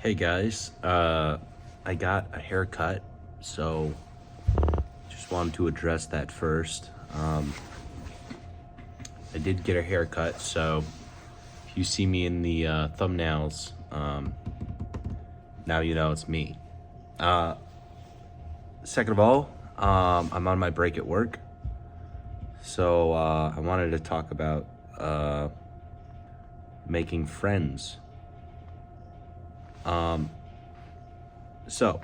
Hey guys, I got a haircut, so just wanted to address that first. I did get a haircut, so if you see me in the thumbnails, now you know it's me. Second of all, I'm on my break at work, so I wanted to talk about making friends. So,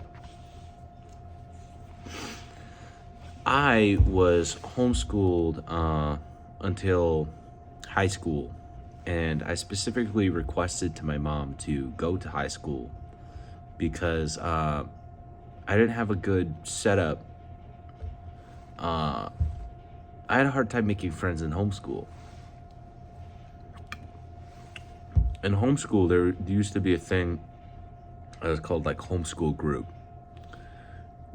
I was homeschooled until high school, and I specifically requested to my mom to go to high school because I didn't have a good setup. I had a hard time making friends in homeschool. In homeschool, there used to be a thing that was called like homeschool group,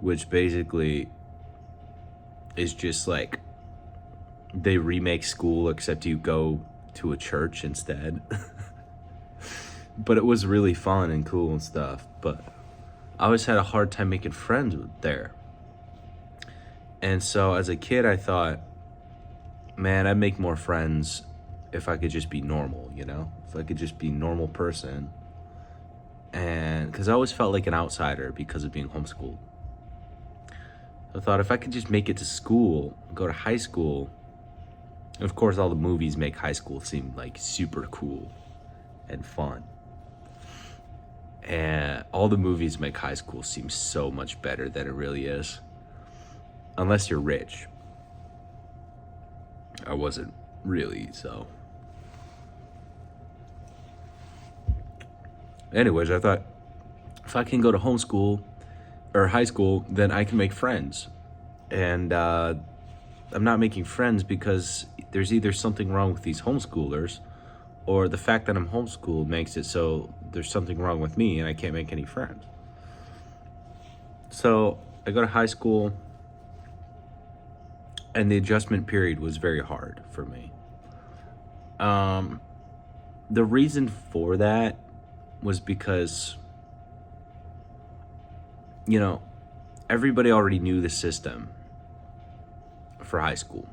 which basically is just like they remake school except you go to a church instead. But it was really fun and cool and stuff. But I always had a hard time making friends there. And so as a kid, I thought, man, I'd make more friends if I could just be normal, if I could just be a normal person. And because I always felt like an outsider because of being homeschooled. I thought if I could just make it to school, go to high school, and of course all the movies make high school seem like super cool and fun. And all the movies make high school seem so much better than it really is. Unless you're rich. I wasn't really, so. Anyways, I thought if I can go to homeschool or high school, then I can make friends. And I'm not making friends because there's either something wrong with these homeschoolers or the fact that I'm homeschooled makes it so there's something wrong with me and I can't make any friends. So I go to high school and the adjustment period was very hard for me. The reason for that was because, everybody already knew the system for high school.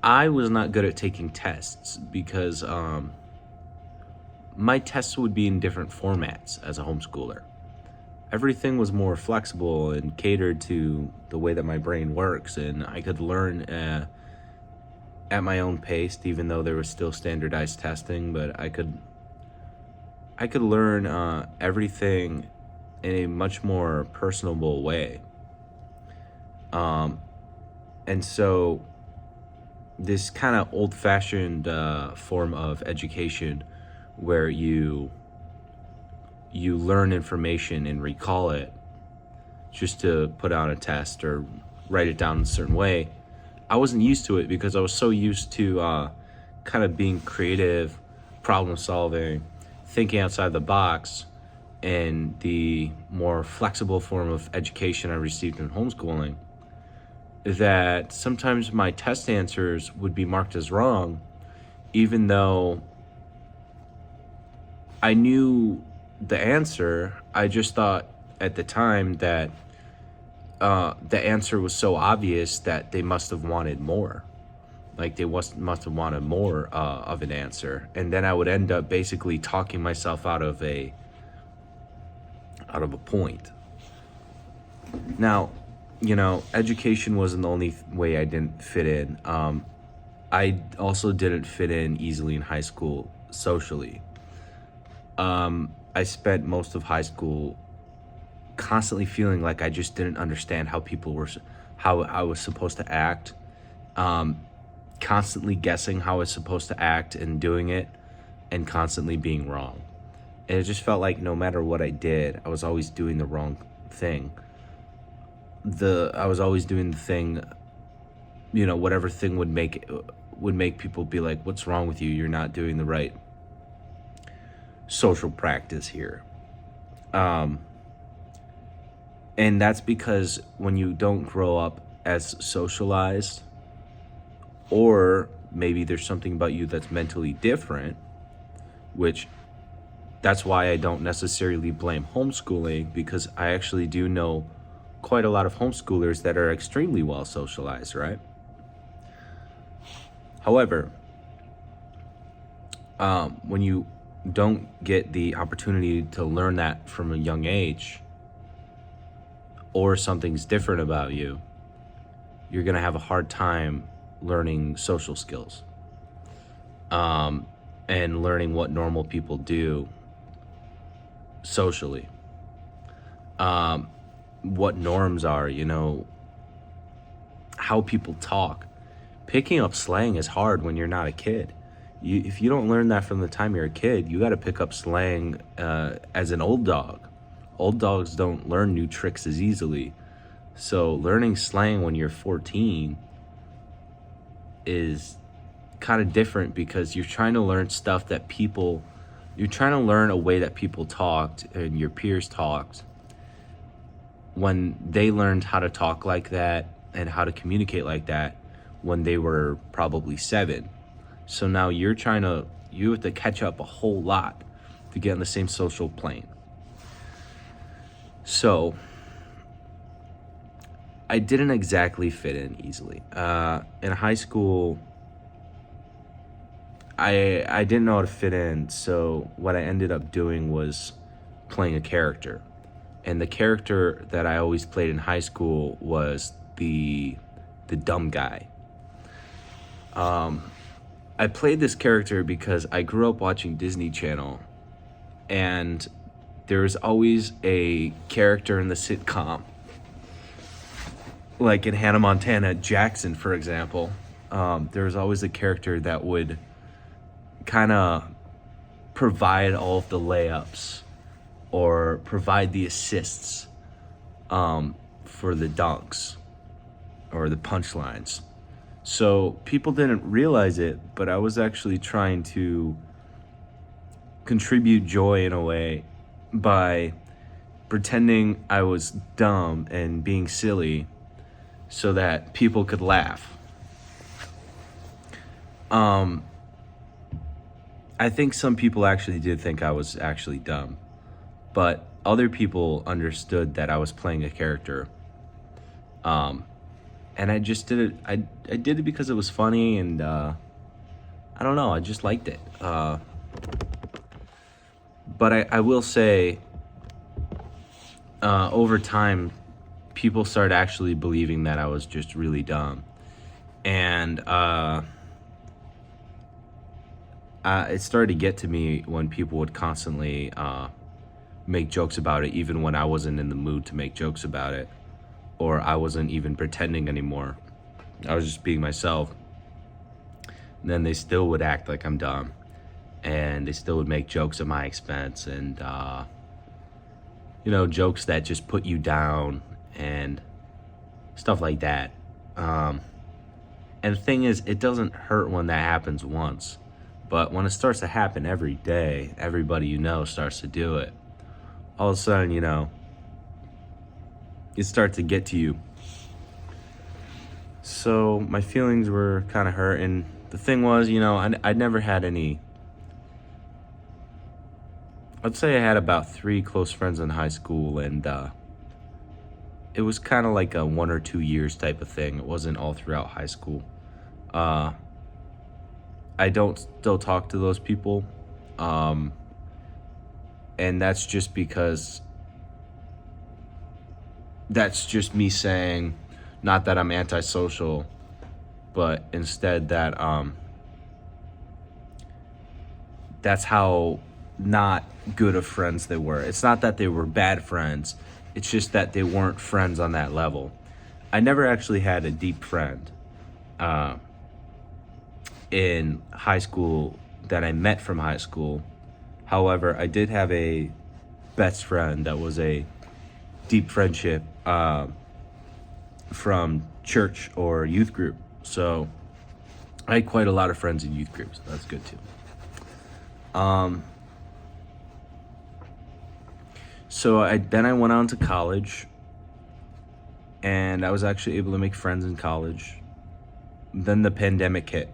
I was not good at taking tests because my tests would be in different formats as a homeschooler. Everything was more flexible and catered to the way that my brain works, and I could learn at my own pace, even though there was still standardized testing, but I could learn everything in a much more personable way. And so this kind of old-fashioned form of education where you learn information and recall it just to put out a test or write it down in a certain way, I wasn't used to it because I was so used to kind of being creative, problem solving, thinking outside the box, and the more flexible form of education I received in homeschooling, that sometimes my test answers would be marked as wrong, even though I knew the answer. I just thought at the time that the answer was so obvious that they must have wanted more. Like they must have wanted more of an answer. And then I would end up basically talking myself out of a point. Now, education wasn't the only way I didn't fit in. I also didn't fit in easily in high school socially. I spent most of high school constantly feeling like I just didn't understand how I was supposed to act. Constantly guessing how I was supposed to act and doing it, and constantly being wrong. And it just felt like no matter what I did, I was always doing the wrong thing. I was always doing the thing, whatever thing would make people be like, "What's wrong with you? You're not doing the right social practice here." And that's because when you don't grow up as socialized, or maybe there's something about you that's mentally different, which That's why I don't necessarily blame homeschooling, because I actually do know quite a lot of homeschoolers that are extremely well socialized, right? However, when you don't get the opportunity to learn that from a young age, or something's different about you, you're going to have a hard time learning social skills, and learning what normal people do socially, what norms are, how people talk. Picking up slang is hard when you're not a kid. If you don't learn that from the time you're a kid, you got to pick up slang as an old dog. Old dogs don't learn new tricks as easily. So learning slang when you're 14 is kind of different, because you're trying to learn stuff that you're trying to learn a way that people talked and your peers talked when they learned how to talk like that and how to communicate like that when they were probably 7. So now you have to catch up a whole lot to get on the same social plane. So I didn't exactly fit in easily. In high school, I didn't know how to fit in, so what I ended up doing was playing a character. And the character that I always played in high school was the dumb guy. I played this character because I grew up watching Disney Channel, and there's always a character in the sitcom, like in Hannah Montana, Jackson, for example. There's always a character that would kind of provide all of the layups or provide the assists for the dunks or the punchlines. So people didn't realize it, but I was actually trying to contribute joy in a way by pretending I was dumb and being silly so that people could laugh. I think some people actually did think I was actually dumb, but other people understood that I was playing a character. And I just did it. I did it because it was funny, and I don't know. I just liked it. But I will say, over time, people started actually believing that I was just really dumb, and it started to get to me when people would constantly make jokes about it, even when I wasn't in the mood to make jokes about it, or I wasn't even pretending anymore. I was just being myself. And then they still would act like I'm dumb, and they still would make jokes at my expense, and jokes that just put you down and stuff like that. And the thing is, it doesn't hurt when that happens once, but when it starts to happen every day, everybody starts to do it. All of a sudden, it starts to get to you. So my feelings were kind of hurt, and the thing was, I never had any. I'd say I had about 3 close friends in high school, and it was kind of like a 1 or 2 years type of thing. It wasn't all throughout high school. I don't still talk to those people, and that's just because that's just me saying, not that I'm antisocial, but instead that that's how not good of friends they were. It's not that they were bad friends, it's just that they weren't friends on that level. I never actually had a deep friend in high school that I met from high school. However, I did have a best friend that was a deep friendship from church or youth group. So I had quite a lot of friends in youth groups. That's good too. So I went on to college, and I was actually able to make friends in college. Then the pandemic hit.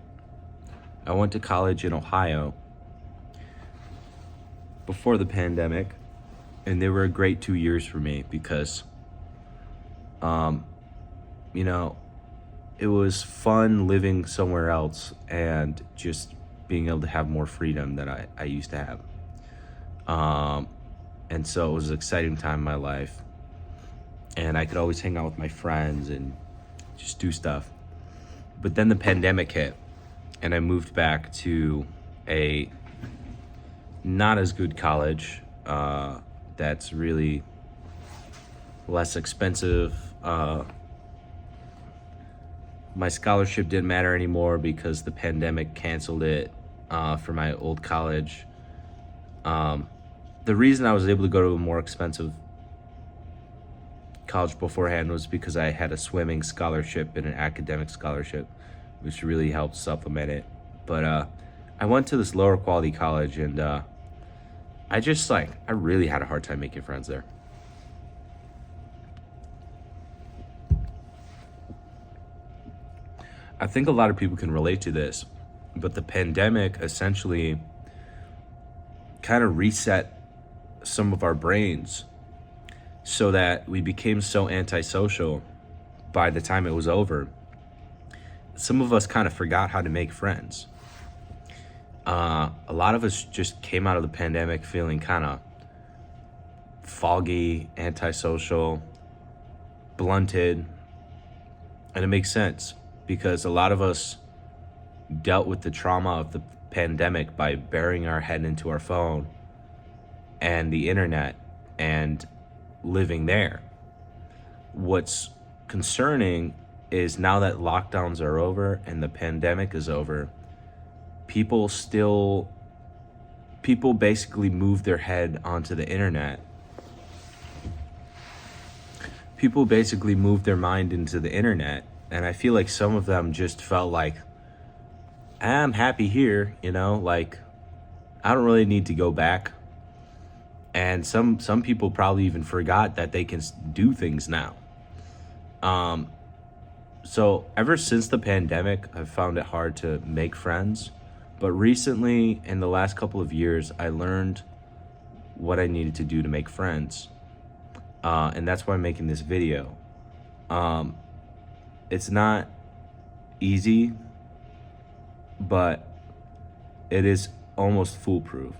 I went to college in Ohio, before the pandemic, and they were a great 2 years for me because, um, you know, it was fun living somewhere else and just being able to have more freedom than I used to have. Um, and so it was an exciting time in my life, and I could always hang out with my friends and just do stuff. But then the pandemic hit, and I moved back to a not as good college that's really less expensive. My scholarship didn't matter anymore because the pandemic canceled it for my old college. The reason I was able to go to a more expensive college beforehand was because I had a swimming scholarship and an academic scholarship, which really helped supplement it. But I went to this lower quality college, and I really had a hard time making friends there. I think a lot of people can relate to this, but the pandemic essentially kind of reset some of our brains so that we became so antisocial by the time it was over. Some of us kind of forgot how to make friends. A lot of us just came out of the pandemic feeling kind of foggy, antisocial, blunted, and it makes sense because a lot of us dealt with the trauma of the pandemic by burying our head into our phone and the internet and living there. What's concerning is now that lockdowns are over and the pandemic is over, people basically move their head onto the internet. People basically moved their mind into the internet, and I feel like some of them just felt like, I'm happy here, like I don't really need to go back. And some people probably even forgot that they can do things now. So ever since the pandemic, I've found it hard to make friends. But recently, in the last couple of years, I learned what I needed to do to make friends. And that's why I'm making this video. It's not easy, but it is almost foolproof.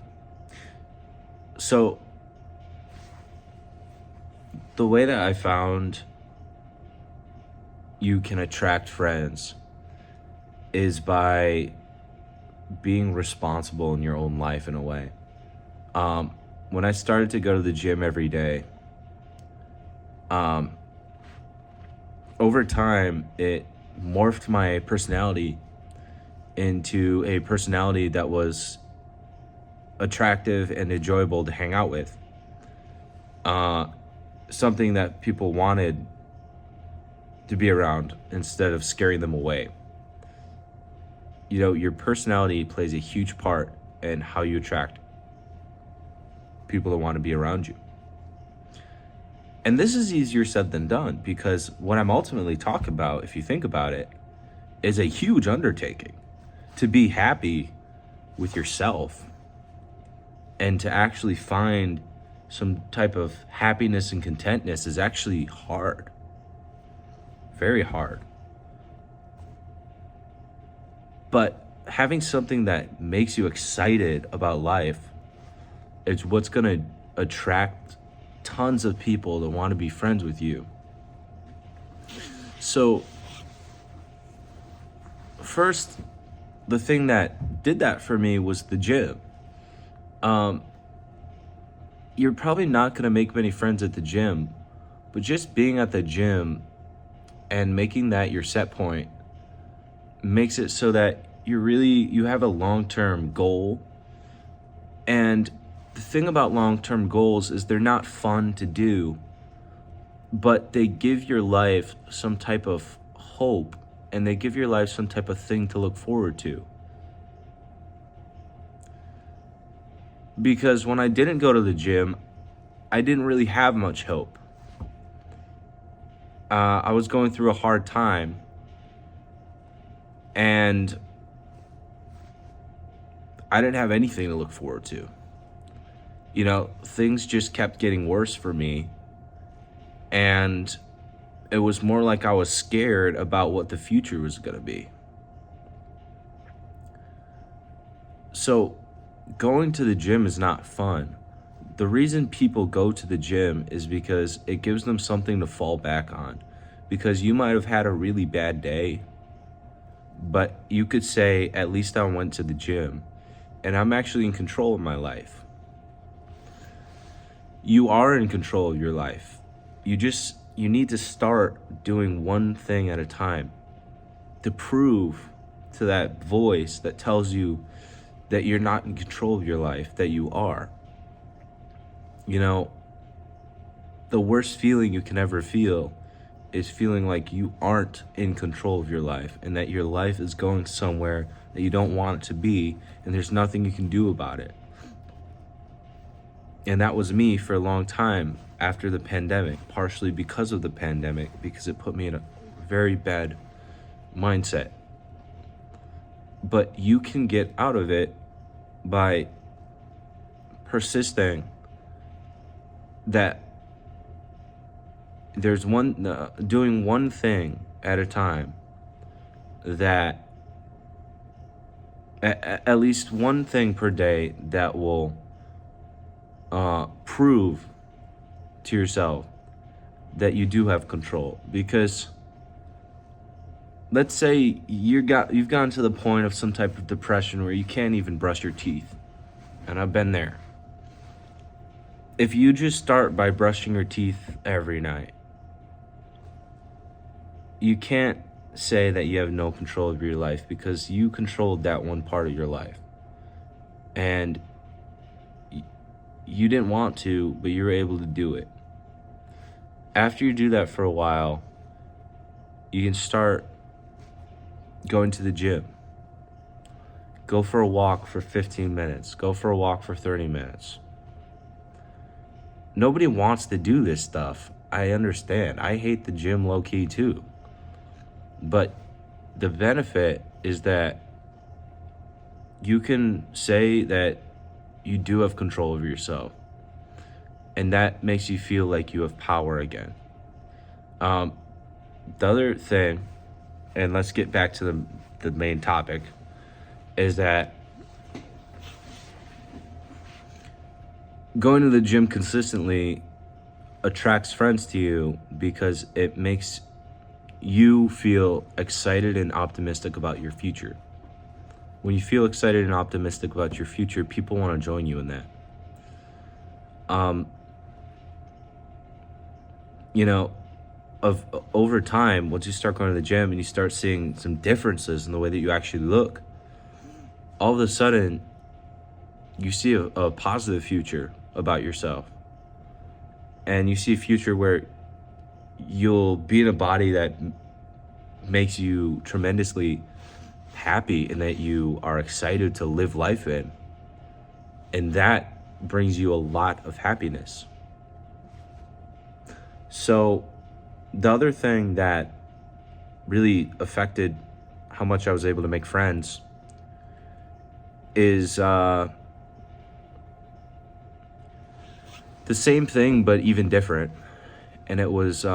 So the way that I found you can attract friends is by being responsible in your own life in a way. When I started to go to the gym every day, over time, it morphed my personality into a personality that was attractive and enjoyable to hang out with. Something that people wanted to be around instead of scaring them away. Your personality plays a huge part in how you attract people that want to be around you. And this is easier said than done because what I'm ultimately talking about, if you think about it, is a huge undertaking. To be happy with yourself and to actually find some type of happiness and contentness is actually hard. Very hard. But having something that makes you excited about life is what's going to attract tons of people that want to be friends with you. So, first, the thing that did that for me was the gym. You're probably not going to make many friends at the gym, but just being at the gym and making that your set point makes it so that you have a long-term goal. And the thing about long-term goals is they're not fun to do, but they give your life some type of hope and they give your life some type of thing to look forward to. Because when I didn't go to the gym, I didn't really have much hope. I was going through a hard time, and I didn't have anything to look forward to. things just kept getting worse for me. And it was more like I was scared about what the future was going to be. So going to the gym is not fun. The reason people go to the gym is because it gives them something to fall back on. Because you might have had a really bad day, but you could say, at least I went to the gym and I'm actually in control of my life. You are in control of your life. You need to start doing one thing at a time to prove to that voice that tells you that you're not in control of your life, that you are. The worst feeling you can ever feel is feeling like you aren't in control of your life and that your life is going somewhere that you don't want it to be and there's nothing you can do about it. And that was me for a long time after the pandemic, partially because of the pandemic, because it put me in a very bad mindset. But you can get out of it by persisting that there's doing one thing at a time, that at least one thing per day that will prove to yourself that you do have control. Because let's say you've gotten to the point of some type of depression where you can't even brush your teeth, and I've been there. If you just start by brushing your teeth every night, you can't say that you have no control of your life, because you controlled that one part of your life. And you didn't want to, but you were able to do it. After you do that for a while, you can start going to the gym. Go for a walk for 15 minutes. Go for a walk for 30 minutes. Nobody wants to do this stuff. I understand. I hate the gym low-key too. But the benefit is that you can say that you do have control over yourself. And that makes you feel like you have power again. The other thing, and let's get back to the main topic, is that going to the gym consistently attracts friends to you because it makes you feel excited and optimistic about your future. When you feel excited and optimistic about your future, people want to join you in that. Over time, once you start going to the gym and you start seeing some differences in the way that you actually look, all of a sudden you see a positive future about yourself. And you see a future where you'll be in a body that makes you tremendously happy and that you are excited to live life in. And that brings you a lot of happiness. So the other thing that really affected how much I was able to make friends is the same thing but even different. And it was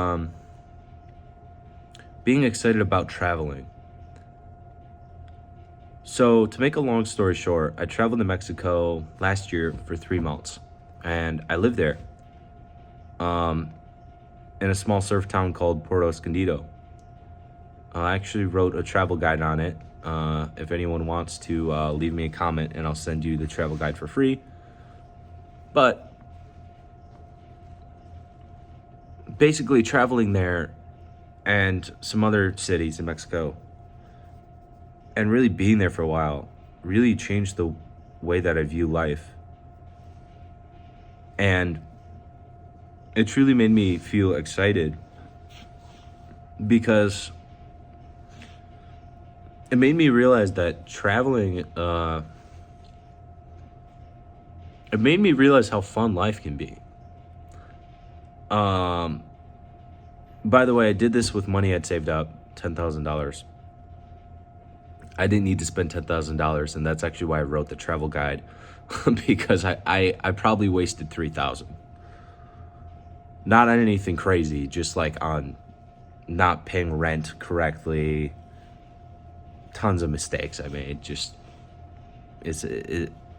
being excited about traveling. So to make a long story short, I traveled to Mexico last year for 3 months, and I lived there in a small surf town called Puerto Escondido. I actually wrote a travel guide on it. If anyone wants to leave me a comment, and I'll send you the travel guide for free. But basically traveling there and some other cities in Mexico and really being there for a while really changed the way that I view life. And it truly made me feel excited because it made me realize that traveling, it made me realize how fun life can be. By the way, I did this with money I'd saved up, $10,000. I didn't need to spend $10,000, and that's actually why I wrote the travel guide because I probably wasted 3,000. Not on anything crazy, just like on not paying rent correctly. Tons of mistakes I made.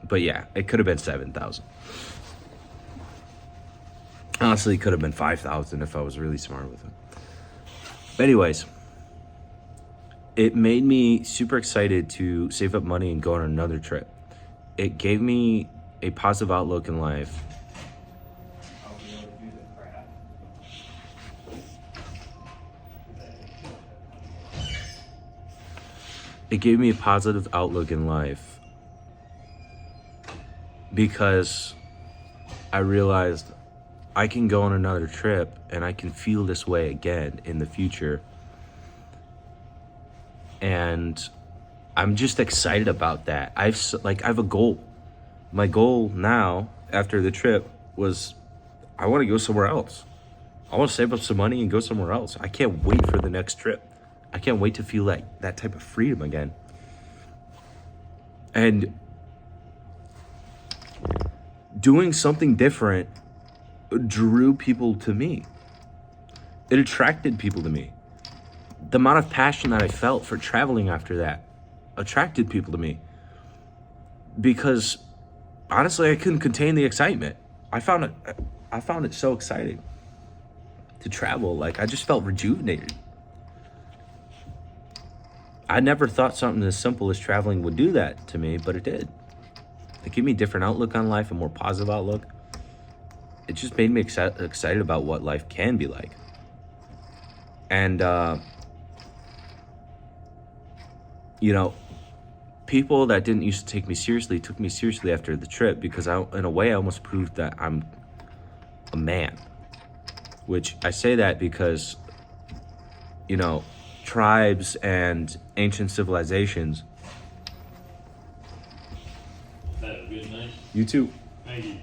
But yeah, it could have been 7,000. Honestly, it could have been 5,000 if I was really smart with it. But anyways, it made me super excited to save up money and go on another trip. It gave me a positive outlook in life. It gave me a positive outlook in life because I realized I can go on another trip and I can feel this way again in the future. And I'm just excited about that. I have a goal. My goal now after the trip was I want to go somewhere else. I want to save up some money and go somewhere else. I can't wait for the next trip. I can't wait to feel like that type of freedom again. And doing something different drew people to me. It attracted people to me. The amount of passion that I felt for traveling after that attracted people to me. Because honestly, I couldn't contain the excitement. I found it so exciting to travel. Like I just felt rejuvenated. I never thought something as simple as traveling would do that to me, but it did. It gave me a different outlook on life, a more positive outlook. It just made me excited about what life can be like. And, people that didn't used to take me seriously took me seriously after the trip because in a way, I almost proved that I'm a man. Which I say that because, tribes and ancient civilizations. Have a good night. You too. Thank you.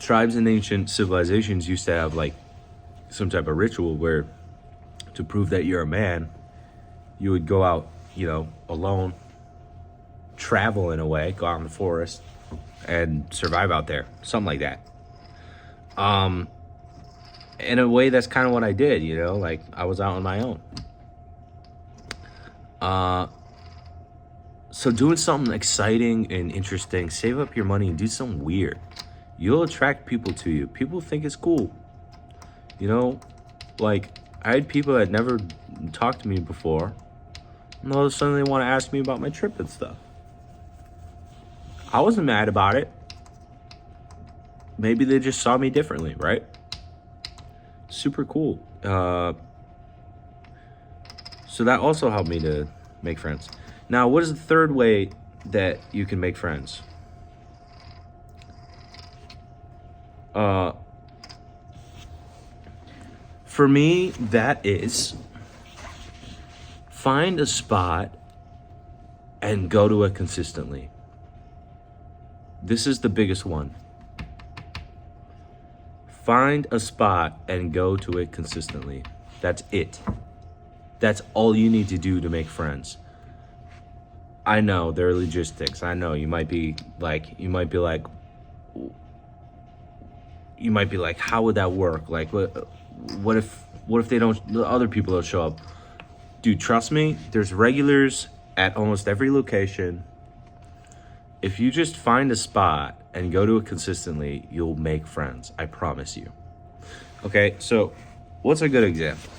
Tribes and ancient civilizations used to have like some type of ritual where to prove that you're a man, you would go out, alone, travel in a way, go out in the forest and survive out there, something like that. In a way, that's kind of what I did, like I was out on my own. So doing something exciting and interesting, save up your money and do something weird. You'll attract people to you. People think it's cool. Like I had people that never talked to me before, and all of a sudden they want to ask me about my trip and stuff. I wasn't mad about it. Maybe they just saw me differently, right? Super cool. So that also helped me to make friends. Now, what is the third way that you can make friends? For me, that is find a spot and go to it consistently. This is the biggest one. Find a spot and go to it consistently. That's it. That's all you need to do to make friends. I know there are logistics. I know you might be like, how would that work? Like, what if they don't, the other people don't show up? Dude, trust me, there's regulars at almost every location. If you just find a spot and go to it consistently, you'll make friends. I promise you. Okay, so what's a good example?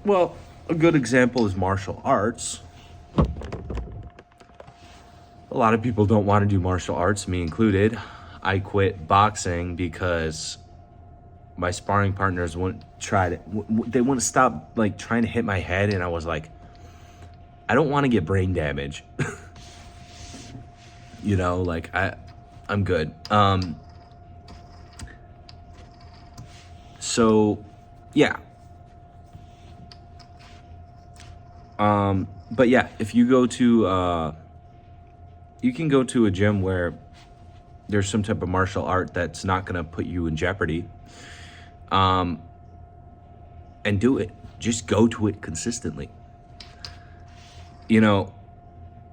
Well, a good example is martial arts. A lot of people don't want to do martial arts, me included. I quit boxing because my sparring partners wouldn't they wouldn't stop like trying to hit my head, and I was like, I don't want to get brain damage. I'm good. So yeah. But yeah, if you go to you can go to a gym where there's some type of martial art that's not gonna put you in jeopardy. and do it. Just go to it consistently. You know,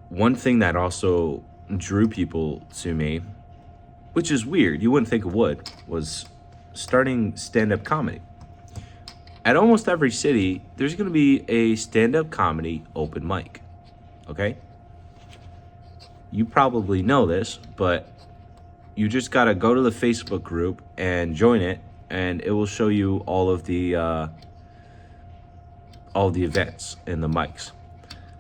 one thing that also drew people to me, which is weird, you wouldn't think it would, was starting stand-up comedy. At almost every city, there's going to be a stand-up comedy open mic, okay? You probably know this, but you just got to go to the Facebook group and join it, and it will show you all of the events and the mics.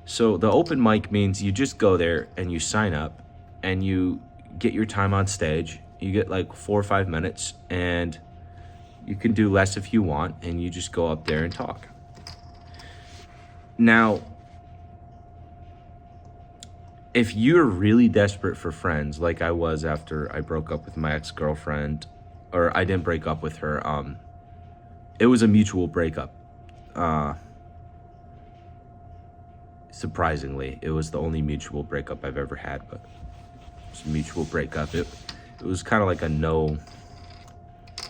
So the open mic means you just go there and you sign up and you get your time on stage. You get like 4 or 5 minutes, and you can do less if you want, and you just go up there and talk. Now, if you're really desperate for friends, like I was after I broke up with my ex-girlfriend, or I didn't break up with her, it was a mutual breakup. Surprisingly, it was the only mutual breakup I've ever had, but it's a mutual breakup. It was kind of like a no,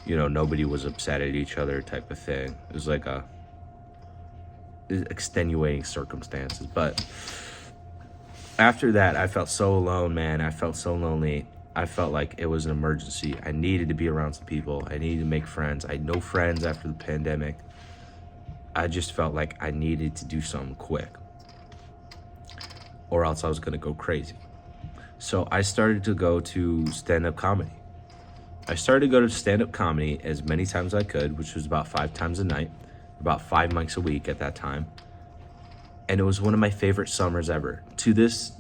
nobody was upset at each other type of thing. It was like a extenuating circumstances. But after that, I felt so alone, man. I felt so lonely. I felt like it was an emergency. I needed to be around some people. I needed to make friends. I had no friends after the pandemic. I just felt like I needed to do something quick, or else I was gonna go crazy. So I started to go to stand-up comedy. I started to go to stand-up comedy as many times as I could, which was about 5 times a night, about 5 mics a week at that time. And it was one of my favorite summers ever. To this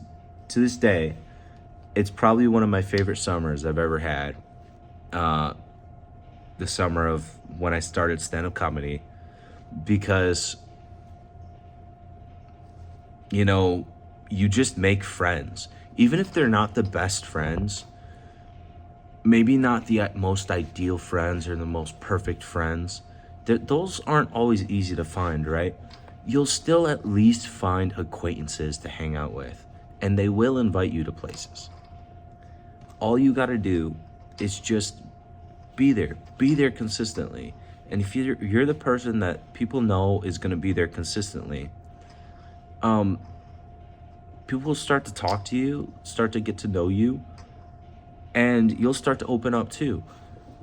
day, it's probably one of my favorite summers I've ever had. The summer of when I started stand-up comedy, because, you just make friends. Even if they're not the best friends, maybe not the most ideal friends or the most perfect friends, those aren't always easy to find, right? You'll still at least find acquaintances to hang out with, and they will invite you to places. All you gotta do is just be there consistently. And if you're the person that people know is gonna be there consistently, people will start to talk to you, start to get to know you, and you'll start to open up too.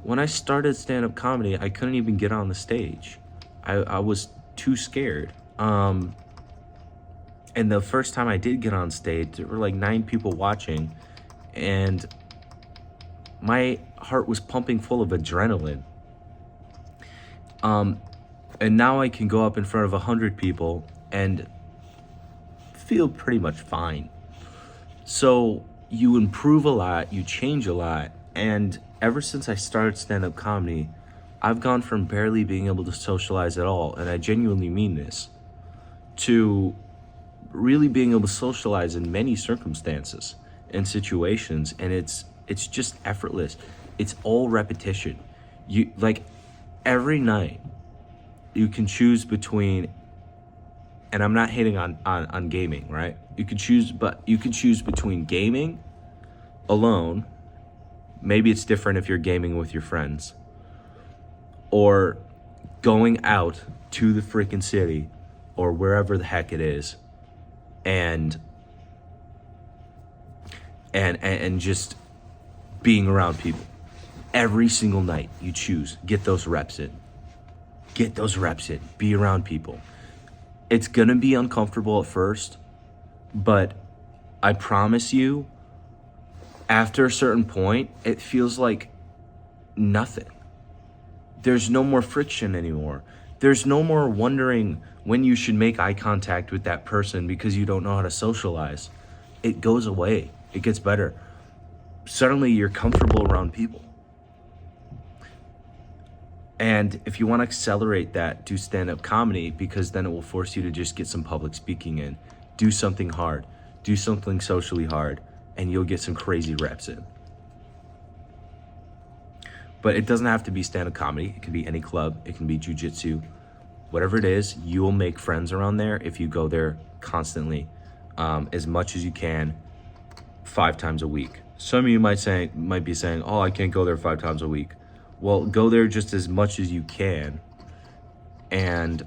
When I started stand-up comedy, I couldn't even get on the stage. I was too scared. And the first time I did get on stage, there were like 9 people watching, and my heart was pumping full of adrenaline. And now I can go up in front of 100 people and feel pretty much fine. So you improve a lot, you change a lot, and ever since I started stand-up comedy, I've gone from barely being able to socialize at all, and I genuinely mean this, to really being able to socialize in many circumstances and situations, and it's just effortless. It's all repetition. You like every night you can choose between, and I'm not hating on gaming, right? You can choose between gaming alone. Maybe it's different if you're gaming with your friends, or going out to the freaking city or wherever the heck it is, and just being around people. Every single night you choose, get those reps in. Be around people. It's gonna be uncomfortable at first, but I promise you, after a certain point, it feels like nothing. There's no more friction anymore. There's no more wondering when you should make eye contact with that person because you don't know how to socialize. It goes away. It gets better. Suddenly you're comfortable around people. And if you want to accelerate that, do stand-up comedy, because then it will force you to just get some public speaking in. Do something hard. Do something socially hard, and you'll get some crazy reps in. But it doesn't have to be stand-up comedy. It can be any club. It can be jiu-jitsu. Whatever it is, you will make friends around there if you go there constantly, as much as you can, 5 times a week. Some of you might be saying, oh, I can't go there 5 times a week. Well, go there just as much as you can. And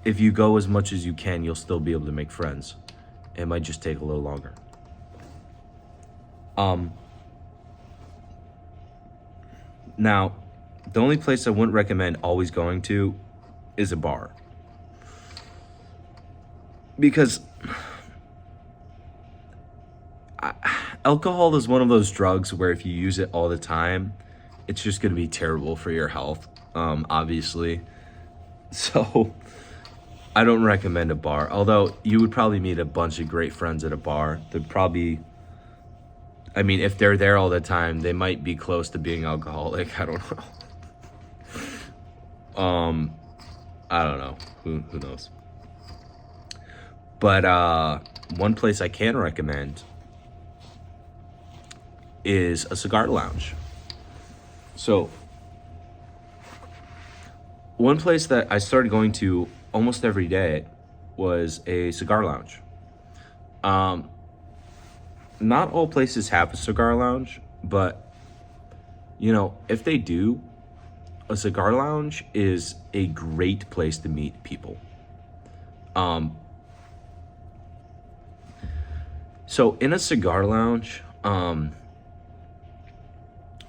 if you go as much as you can, you'll still be able to make friends. It might just take a little longer. Now, the only place I wouldn't recommend always going to is a bar. Because alcohol is one of those drugs where if you use it all the time, it's just going to be terrible for your health, obviously. So I don't recommend a bar. Although you would probably meet a bunch of great friends at a bar. They'd probably, I mean, if they're there all the time, they might be close to being alcoholic. I don't know. I don't know. Who knows? But one place I can recommend is a cigar lounge. So one place that I started going to almost every day was a cigar lounge. Not all places have a cigar lounge, but you know, if they do, a cigar lounge is a great place to meet people. So in a cigar lounge,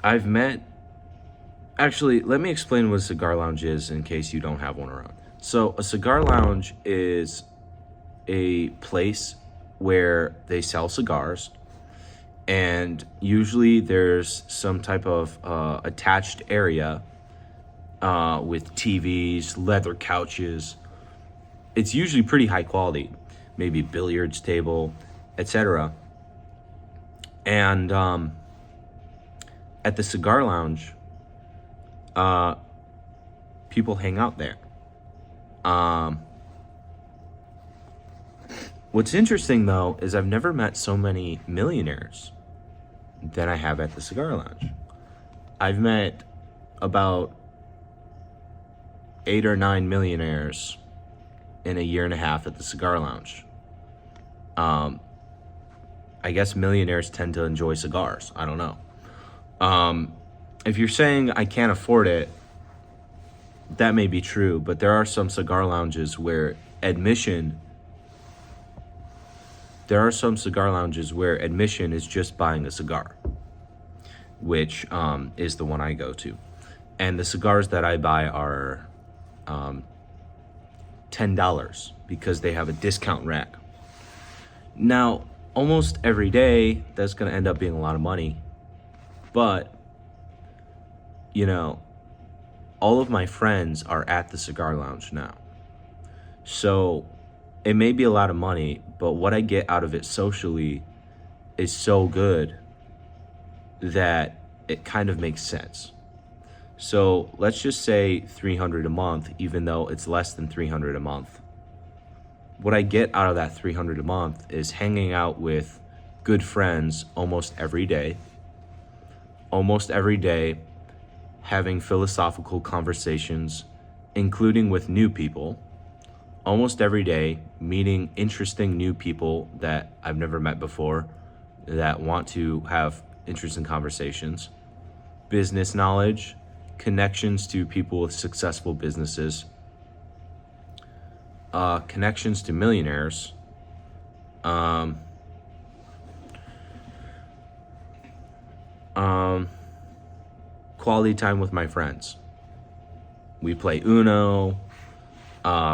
I've met, actually, let me explain what a cigar lounge is in case you don't have one around. So a cigar lounge is a place where they sell cigars, and usually there's some type of attached area with TVs, leather couches. It's usually pretty high quality, maybe billiards table, etc. And at the cigar lounge, people hang out there. What's interesting though is I've never met so many millionaires than I have at the cigar lounge. I've met about 8 or 9 millionaires in a year and a half at the cigar lounge. I guess millionaires tend to enjoy cigars. I don't know. If you're saying I can't afford it, that may be true, but there are some cigar lounges where admission is just buying a cigar, which is the one I go to. And the cigars that I buy are $10 because they have a discount rack. Now, almost every day, that's going to end up being a lot of money. But, you know, all of my friends are at the cigar lounge now. So it may be a lot of money, but what I get out of it socially is so good that it kind of makes sense. So let's just say $300 a month, even though it's less than $300 a month. What I get out of that $300 a month is hanging out with good friends almost every day, having philosophical conversations, including with new people, almost every day, meeting interesting new people that I've never met before that want to have interesting conversations, business knowledge, connections to people with successful businesses, connections to millionaires, quality time with my friends. We play Uno,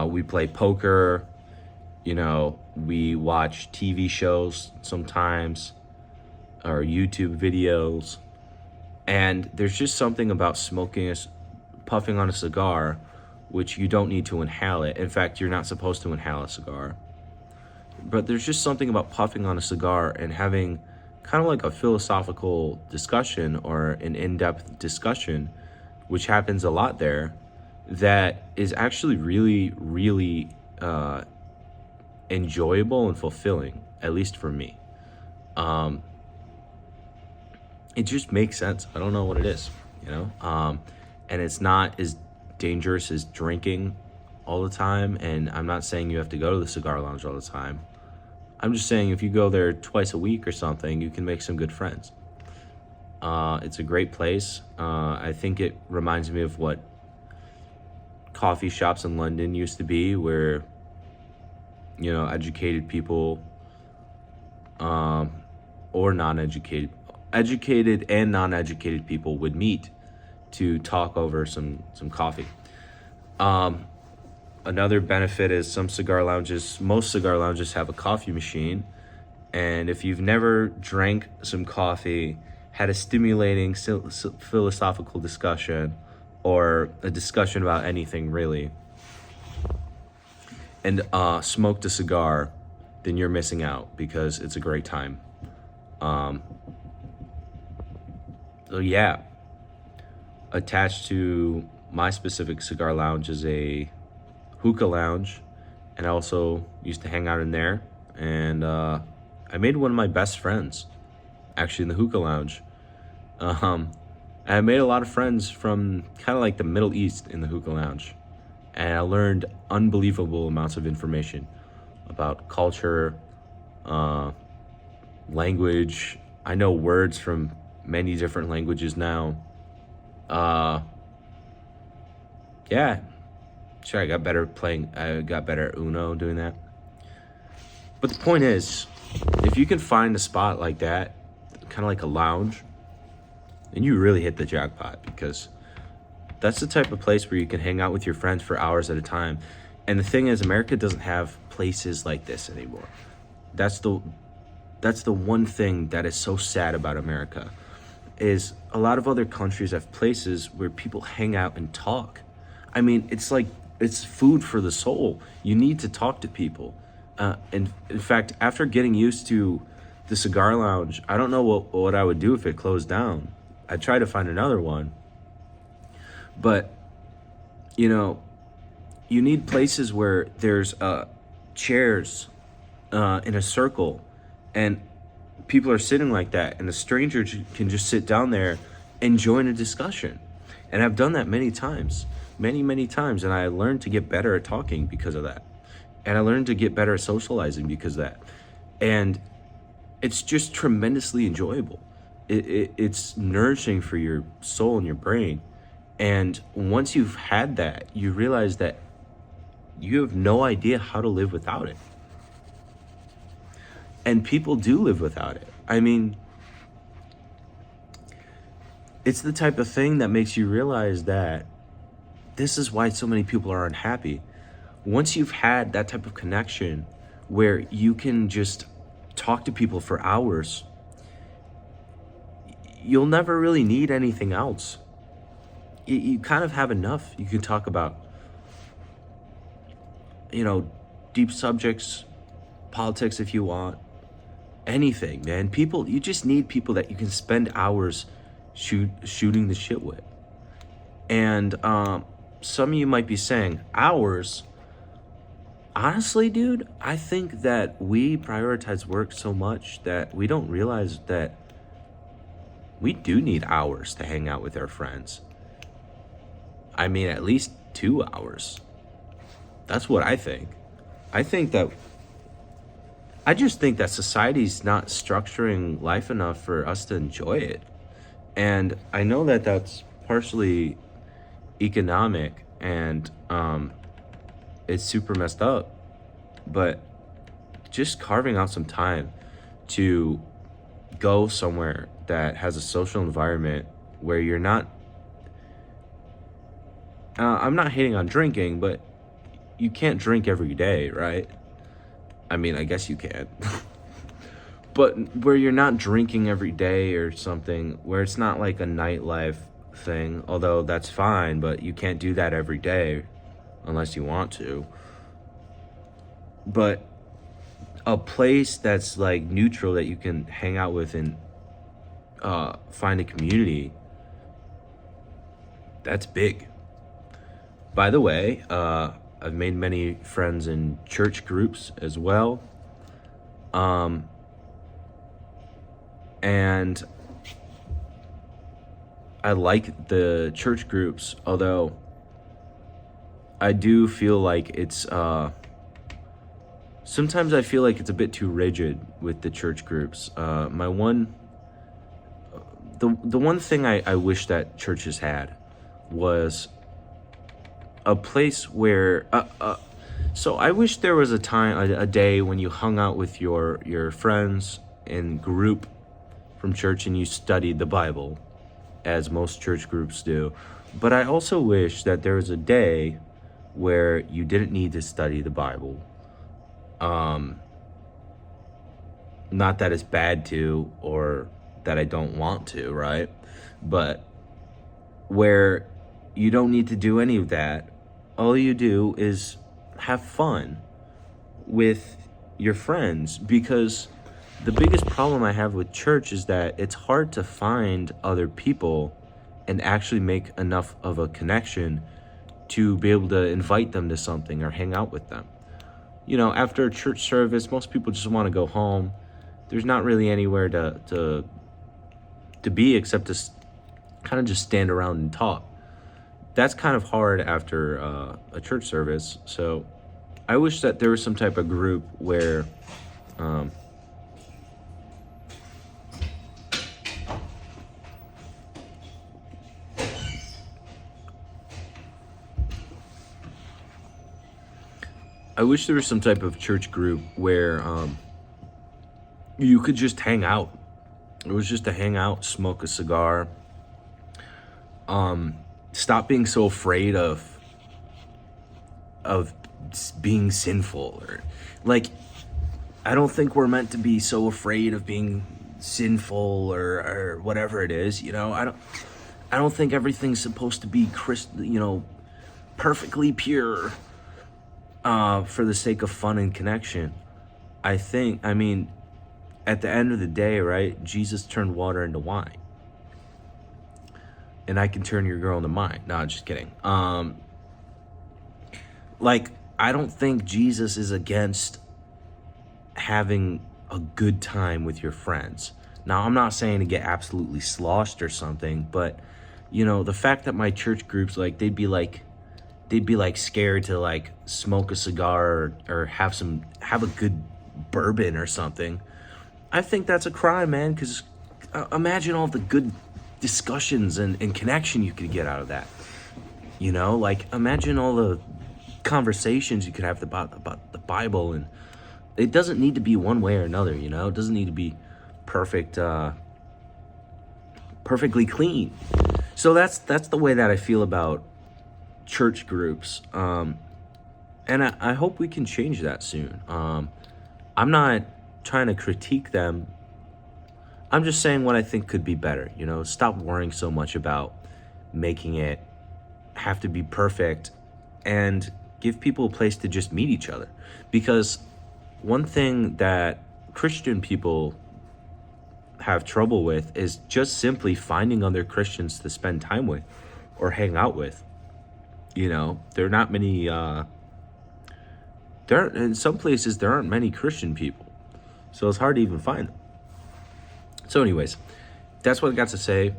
we play poker, you know, we watch TV shows sometimes, or YouTube videos, and there's just something about puffing on a cigar, which you don't need to inhale it. In fact, you're not supposed to inhale a cigar. But there's just something about puffing on a cigar and having kind of like a philosophical discussion or an in-depth discussion, which happens a lot there, that is actually really, really enjoyable and fulfilling, at least for me. It just makes sense. I don't know what it is, you know? And it's not as dangerous as drinking all the time. And I'm not saying you have to go to the cigar lounge all the time. I'm just saying if you go there twice a week or something, you can make some good friends. It's a great place. I think it reminds me of what coffee shops in London used to be, where educated people, or educated and non-educated people would meet to talk over some coffee. Another benefit is most cigar lounges have a coffee machine. And if you've never drank some coffee, had a stimulating philosophical discussion, or a discussion about anything really, and smoked a cigar, then you're missing out, because it's a great time. So yeah, attached to my specific cigar lounge is a hookah lounge, and I also used to hang out in there. And I made one of my best friends actually in the hookah lounge. I made a lot of friends from kind of like the Middle East in the hookah lounge, and I learned unbelievable amounts of information about culture, language. I know words from many different languages now. Yeah, sure, I got better at Uno doing that. But the point is, if you can find a spot like that, kind of like a lounge, then you really hit the jackpot, because that's the type of place where you can hang out with your friends for hours at a time. And the thing is, America doesn't have places like this anymore. That's the one thing that is so sad about America, is a lot of other countries have places where people hang out and talk. I mean, it's food for the soul. You need to talk to people. And in fact, after getting used to the cigar lounge, I don't know what I would do if it closed down. I'd try to find another one. But, you need places where there's chairs in a circle, and people are sitting like that, and a stranger can just sit down there and join a discussion. And I've done that many times, many times, and I learned to get better at talking because of that. And I learned to get better at socializing because of that. And it's just tremendously enjoyable. It's nourishing for your soul and your brain. And once you've had that, you realize that you have no idea how to live without it. And people do live without it. I mean, it's the type of thing that makes you realize that this is why so many people are unhappy. Once you've had that type of connection where you can just talk to people for hours, you'll never really need anything else. You kind of have enough. You can talk about, deep subjects, politics if you want, anything, man. You just need people that you can spend hours shooting the shit with. And some of you might be saying, hours? Honestly, dude, I think that we prioritize work so much that we don't realize that we do need hours to hang out with our friends. I mean, at least 2 hours. That's what I think. I just think that society's not structuring life enough for us to enjoy it. And I know that that's partially economic, and it's super messed up, but just carving out some time to go somewhere that has a social environment where you're not, I'm not hating on drinking, but you can't drink every day, right? I mean, I guess you can. But where you're not drinking every day or something, where it's not like a nightlife thing, although that's fine, but you can't do that every day unless you want to. But a place that's like neutral that you can hang out with and find a community, that's big. By the way, I've made many friends in church groups as well. And I like the church groups, although I do feel like it's sometimes I feel like it's a bit too rigid with the church groups. My one the one thing I wish that churches had was a place where so I wish there was a time, a day when you hung out with your friends in group from church and you studied the Bible, as most church groups do. But I also wish that there was a day where you didn't need to study the Bible. Not that it's bad to, or that I don't want to, right? But where you don't need to do any of that. All you do is have fun with your friends, because the biggest problem I have with church is that it's hard to find other people and actually make enough of a connection to be able to invite them to something or hang out with them. You know, after a church service, most people just want to go home. There's not really anywhere to be except to kind of just stand around and talk. That's kind of hard after a church service. So I wish that there was some type of group where I wish there was some type of church group where you could just hang out. It was just to hang out, smoke a cigar, stop being so afraid of being sinful, or like, I don't think we're meant to be so afraid of being sinful or whatever it is. You know, I don't think everything's supposed to be perfectly pure for the sake of fun and connection. I mean, at the end of the day, right, Jesus turned water into wine. And I can turn your girl into mine. No, I'm just kidding. Like, I don't think Jesus is against having a good time with your friends. Now, I'm not saying to get absolutely sloshed or something, but, you know, the fact that my church groups, like, they'd be like scared to like smoke a cigar or have a good bourbon or something. I think that's a crime, man, because imagine all the good discussions and connection you could get out of that. You know, like, imagine all the conversations you could have about the Bible. And it doesn't need to be one way or another, you know. It doesn't need to be perfectly clean. So that's the way that I feel about church groups, and I hope we can change that soon. I'm not trying to critique them. I'm just saying what I think could be better. You know, stop worrying so much about making it have to be perfect, and give people a place to just meet each other. Because one thing that Christian people have trouble with is just simply finding other Christians to spend time with or hang out with. You know, there are not many, in some places, there aren't many Christian people. So it's hard to even find them. So anyways, that's what I got to say.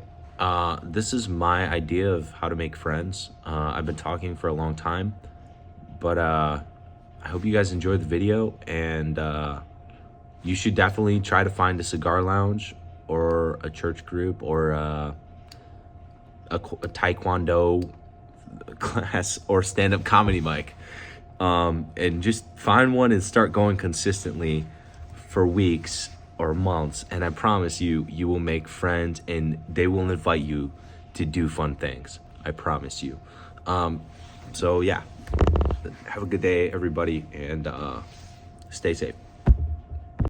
This is my idea of how to make friends. I've been talking for a long time, but I hope you guys enjoyed the video, and you should definitely try to find a cigar lounge or a church group or a taekwondo class or stand-up comedy mic, and just find one and start going consistently for weeks or months, and I promise you will make friends, and they will invite you to do fun things. I promise you. So yeah, have a good day, everybody, and stay safe.